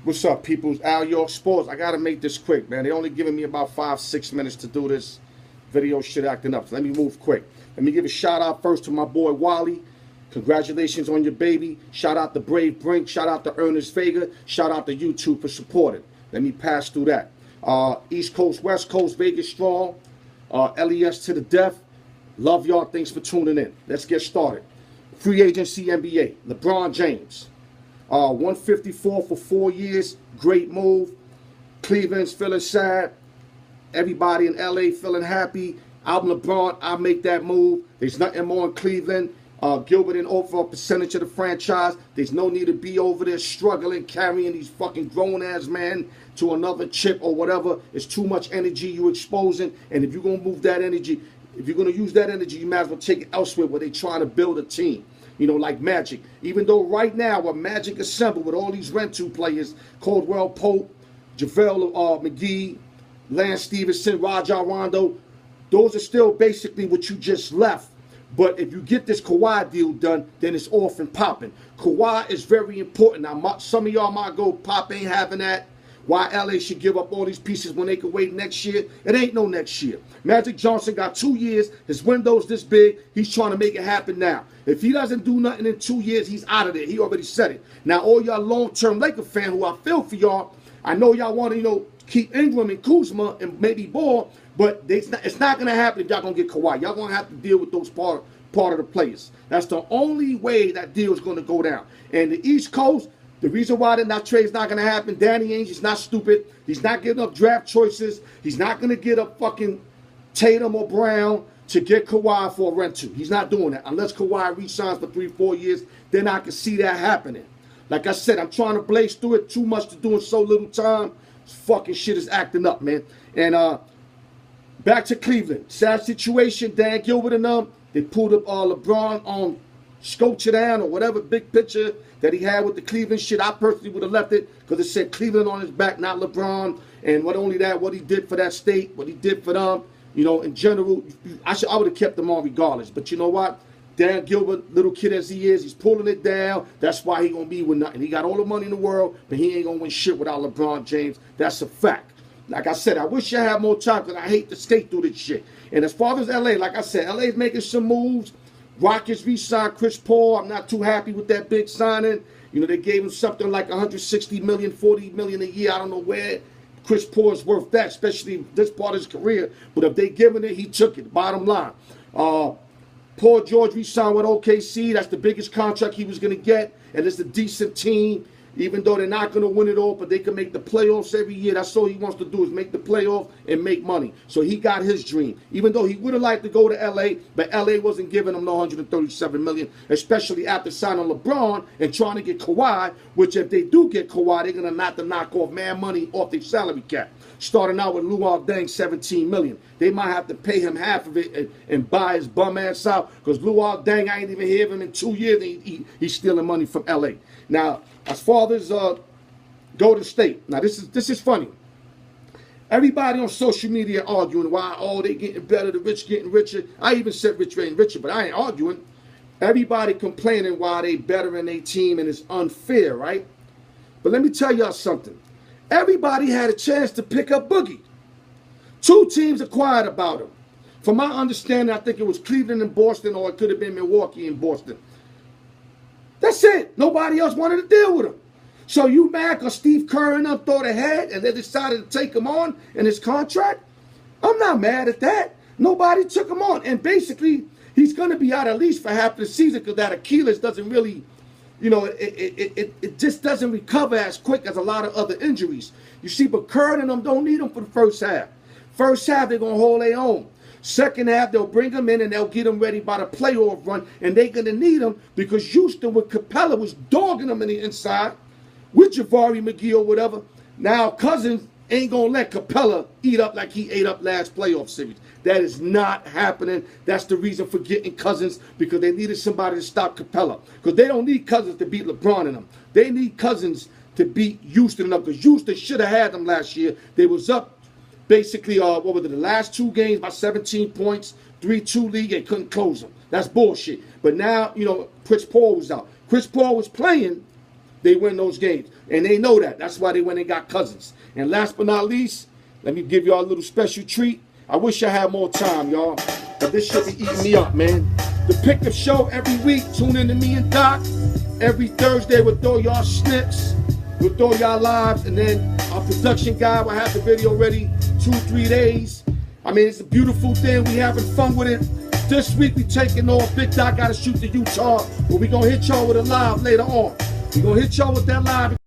What's up, peoples? Alyork Sports. I gotta make this quick, man. They only giving me about 5-6 minutes to do this video. Shit acting up. So let me move quick. Let me give a shout out first to my boy Wally. Congratulations on your baby. Shout out to Brave Brink. Shout out to Ernest Vega. Shout out to YouTube for supporting. Let me pass through that. East Coast, West Coast, Vegas strong. LES to the death. Love y'all. Thanks for tuning in. Let's get started. Free agency NBA. LeBron James. 154 for 4 years. Great move. Cleveland's feeling sad. Everybody in LA feeling happy. I'm LeBron. I make that move. There's nothing more in Cleveland. Gilbert didn't offer a percentage of the franchise. There's no need to be over there struggling, carrying these fucking grown-ass men to another chip or whatever. It's too much energy you exposing. And if you're going to move that energy, if you're going to use that energy, you might as well take it elsewhere where they're trying to build a team. You know, like Magic. Even though right now what Magic assembled with all these rental players, Caldwell Pope, JaVale McGee, Lance Stevenson, Rajon Rondo, those are still basically what you just left. But if you get this Kawhi deal done, then it's off and popping. Kawhi is very important. Now, some of y'all might go, Pop ain't having that. Why LA should give up all these pieces when they can wait next year? It ain't no next year. Magic Johnson got 2 years. His window's this big. He's trying to make it happen now. If he doesn't do nothing in 2 years, he's out of there. He already said it. Now, all y'all long-term Laker fan who I feel for y'all, I know y'all want to, keep Ingram and Kuzma and maybe Ball, but it's not going to happen if y'all going to get Kawhi. Y'all going to have to deal with those part of the players. That's the only way that deal is going to go down. And the East Coast, the reason why that trade's not going to happen, Danny Ainge is not stupid. He's not giving up draft choices. He's not going to get up fucking Tatum or Brown to get Kawhi for a rental. He's not doing that. Unless Kawhi re-signs for 3-4 years, then I can see that happening. Like I said, I'm trying to blaze through it. Too much to do in so little time. This fucking shit is acting up, man. And back to Cleveland. Sad situation. Dan Gilbert and them, they pulled up LeBron on Scotia down or whatever big picture that he had with the Cleveland shit. I personally would have left it because it said Cleveland on his back, not LeBron. And not only that, what he did for that state, what he did for them, in general, I would have kept them on regardless. But you know what? Dan Gilbert, little kid as he is, he's pulling it down. That's why he gonna be with nothing. He got all the money in the world, but he ain't gonna win shit without LeBron James. That's a fact. Like I said, I wish I had more time because I hate to skate through this shit. And as far as LA, like I said, LA is making some moves. Rockets re-signed Chris Paul. I'm not too happy with that big signing. They gave him something like $160 million, $40 million a year. I don't know where Chris Paul is worth that, especially this part of his career. But if they given it, he took it. Bottom line. Paul George re-signed with OKC. That's the biggest contract he was going to get. And it's a decent team. Even though they're not going to win it all, but they can make the playoffs every year. That's all he wants to do is make the playoff and make money. So he got his dream. Even though he would have liked to go to L.A., but L.A. wasn't giving him no $137 million, especially after signing LeBron and trying to get Kawhi, which if they do get Kawhi, they're going to have to knock off mad money off their salary cap. Starting out with Luol Deng, $17 million. They might have to pay him half of it and buy his bum ass out because Luol Deng, I ain't even hear of him in 2 years. He's stealing money from L.A. Now, as far as Golden State, now this is funny. Everybody on social media arguing why, they getting better, the rich getting richer. I even said rich getting richer, but I ain't arguing. Everybody complaining why they better in their team and it's unfair, right? But let me tell y'all something. Everybody had a chance to pick up Boogie. 2 teams are quiet about him. From my understanding, I think it was Cleveland and Boston, or it could have been Milwaukee and Boston. That's it. Nobody else wanted to deal with him. So you mad because Steve Kerr and them thought ahead and they decided to take him on in his contract? I'm not mad at that. Nobody took him on. And basically, he's going to be out at least for half the season because that Achilles doesn't really, it just doesn't recover as quick as a lot of other injuries. You see, but Kerr and them don't need him for the first half. First half, they're going to hold their own. Second half, they'll bring him in and they'll get him ready by the playoff run. And they're going to need him because Houston with Capella was dogging him in the inside with Jabari McGee or whatever. Now Cousins ain't going to let Capella eat up like he ate up last playoff series. That is not happening. That's the reason for getting Cousins, because they needed somebody to stop Capella. Because they don't need Cousins to beat LeBron in them. They need Cousins to beat Houston in them because Houston should have had them last year. They was up. Basically, what was it, the last 2 games by 17 points, 3-2 league, and couldn't close them. That's bullshit. But now, Chris Paul was out. Chris Paul was playing. they win those games. And they know that. That's why they went and got Cousins. And last but not least, let me give y'all a little special treat. I wish I had more time, y'all. But this shit be eating me up, man. The Pickup Show every week. Tune in to me and Doc. Every Thursday we'll throw y'all snips. We'll throw y'all live. And then our production guy will have the video ready 2-3 days. I mean, it's a beautiful thing. We having fun with it. This week we taking off. Big Doc got to shoot to Utah. But we going to hit y'all with a live later on. We going to hit y'all with that live.